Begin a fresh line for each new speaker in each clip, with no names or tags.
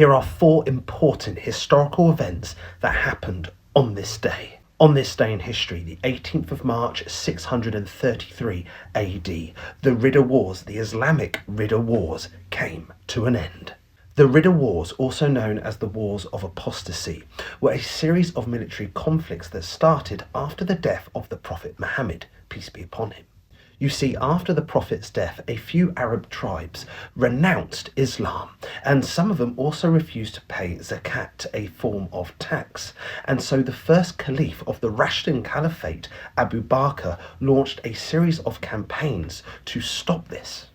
Here are 4 important historical events that happened on this day. On this day in history, the 18th of March 633 AD, the Ridda Wars, the Islamic Ridda Wars, came to an end. The Ridda Wars, also known as the Wars of Apostasy, were a series of military conflicts that started after the death of the Prophet Muhammad, peace be upon him. You see, after the Prophet's death, a few Arab tribes renounced Islam, and some of them also refused to pay zakat, a form of tax. And so the first caliph of the Rashidun Caliphate, Abu Bakr, launched a series of campaigns to stop this.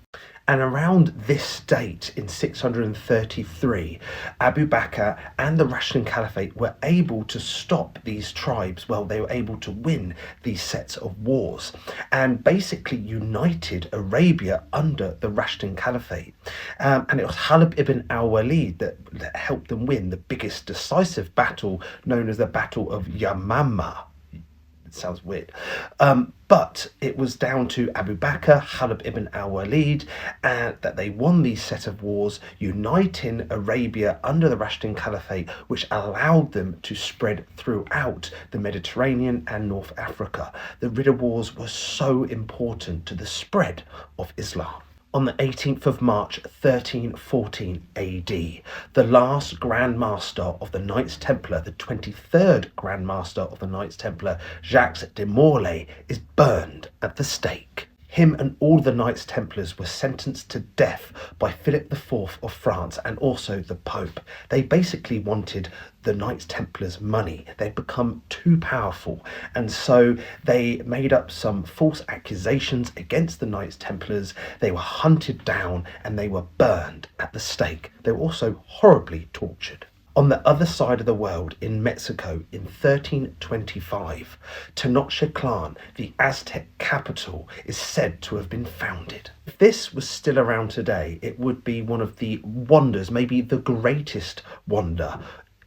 And around this date in 633, Abu Bakr and the Rashidun Caliphate were able to stop these tribes. Well, they were able to win these sets of wars and basically united Arabia under the Rashidun Caliphate. And it was Khalid ibn al-Walid that helped them win the biggest decisive battle, known as the Battle of Yamama. It sounds weird. But it was down to Abu Bakr, Khalid ibn al-Walid, that they won these set of wars, uniting Arabia under the Rashidun Caliphate, which allowed them to spread throughout the Mediterranean and North Africa. The Ridda Wars were so important to the spread of Islam. On the 18th of March 1314 AD, the last Grand Master of the Knights Templar, the 23rd Grand Master of the Knights Templar, Jacques de Molay, is burned at the stake. Him and all the Knights Templars were sentenced to death by Philip IV of France and also the Pope. They basically wanted the Knights Templars' money. They'd become too powerful, and so they made up some false accusations against the Knights Templars. They were hunted down and they were burned at the stake. They were also horribly tortured. On the other side of the world, in Mexico, in 1325, Tenochtitlan, the Aztec capital, is said to have been founded. If this was still around today, it would be one of the wonders, maybe the greatest wonder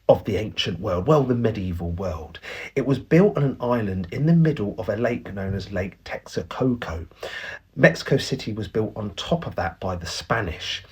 of the ancient world, well, the medieval world. It was built on an island in the middle of a lake known as Lake Texcoco. Mexico City was built on top of that by the Spanish.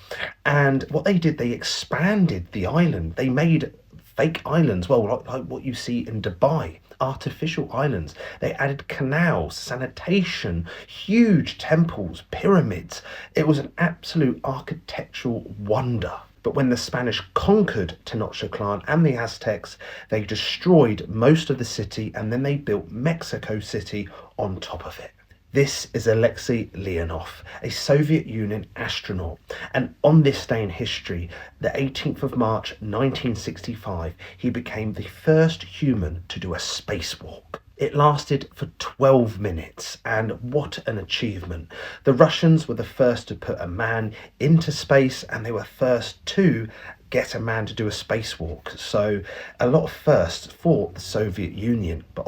And what they did, they expanded the island. They made fake islands, well, like what you see in Dubai, artificial islands. They added canals, sanitation, huge temples, pyramids. It was an absolute architectural wonder. But when the Spanish conquered Tenochtitlan and the Aztecs, they destroyed most of the city and then they built Mexico City on top of it. This is Alexei Leonov, a Soviet Union astronaut, and on this day in history, the 18th of March 1965, he became the first human to do a spacewalk. It lasted for 12 minutes, and what an achievement. The Russians were the first to put a man into space, and they were first to get a man to do a spacewalk. So a lot of firsts for the Soviet Union, but